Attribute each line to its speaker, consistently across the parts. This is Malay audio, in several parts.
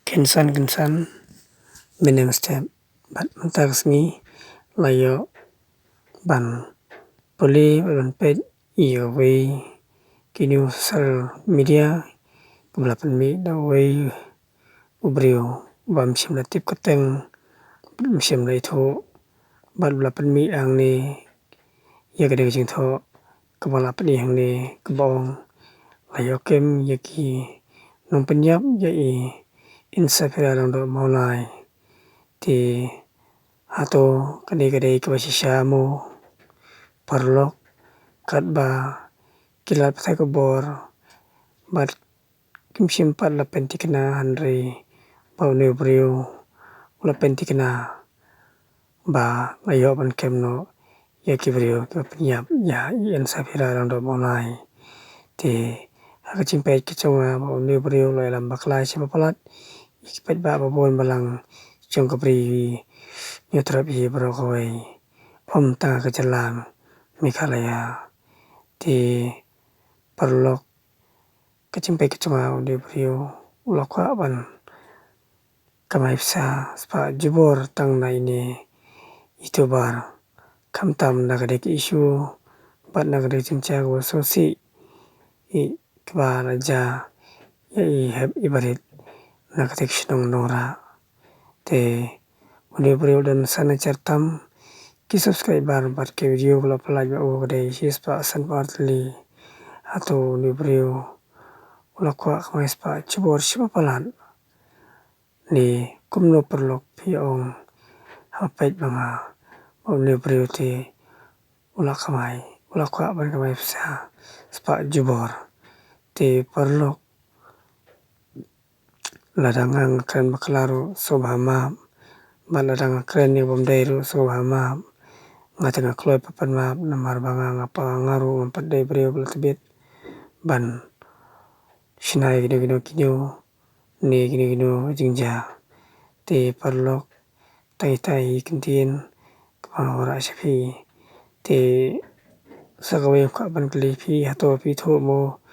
Speaker 1: Kensan Benang step Bat mentak seni Layo Ban Poli ban pet Iyo way Kini sal media Kebelapan mi da way Ubrio Bam sim la tip kateng sim la itu Bat belapan mi ang ni Ya kadang jing tho Kebelapan yang ni Kebong Layo kem yaki Nung penyap yai Insa pera lang do maulai Ti Hato kadai-kadai kabasisya mo Parlok Katba Kilat patai kubor Bat Kim simpat la pentikna Handri Bau ni brio La pentikna Ba Layo ban kem no Yaki brio penyap Ya insa pera lang do maulai Ti Haka cimpet kecunga Bau ni brio Lai lambak lai sipapalat Ikipet ba babon balang Jong kabri Nyotrapi berokoi Om tanga kejalang Mikalaya Ti Parlok Kecimpet kecunga Di brio Ulakwa ban Kamaipsa Spa jubor tang na ini Itu bar Kamtam nagadek isu Bat nagadek cincang Wasosi Keba raja Ibarit Nagadek sinong nora Te Uni brio dan sana certam Ki subscribe bar bat ke video Kala pelaj ba uwa kadai Sispa asan partli Atau uni brio Ulakwa kamaispa Jubor sipapalan Ni kumno perlok Piong Hapet banga Uni brio ti Ulakamai Ulakwa ban kamaipsa Spa jubor Ti perlok Ladangang keren baklaro Sobhama Baladang keren ni bomdairu Sobhama Ngatanga kloy papan map Namar banga ngapa ngaru Ngampat day brio belatibit Ban Sinai gino Ni gino jingja Ti perlok Tai kentin Kepang ora syafi Ti Sakawai kapan kelipi Hato pito mo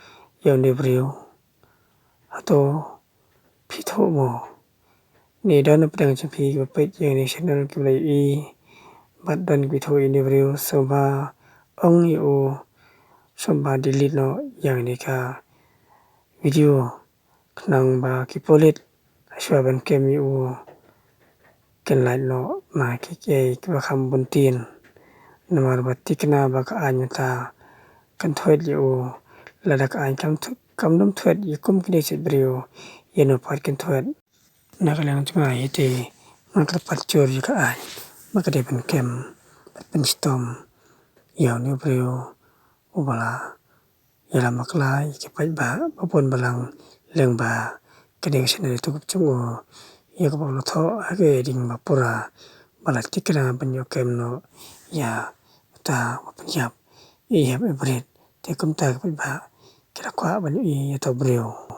Speaker 1: Yaw ni brio Hato Pito mo Ni dana pedang jampi Bapet yang ni channel Kibulay Bat dan pito ini brio Soba Ong iu Soba delete no Yang ni ka Video Kenang ba kipolit Aswa ban kem iu Kenlait no Na kikay Kibakam buntin Namar batik na baka anyata Kantuet iu Ladak any kamdum tuet Yakum kinesit brio Yano pat kantuet Nakalang tunga iti Makapat jur juga ay Makade ban kem Ban stom Yaw ni brio Ubala Yalam maklay Kipat ba Babon balang Leng ba Kadang sinari tukup cungo Yakabang loto Hage ding bapura Balat tikna banyo kem no Ya Ta Wapenyap Iyap ibrit Tikum ta kipat ba Kira kwa banyo Yato brio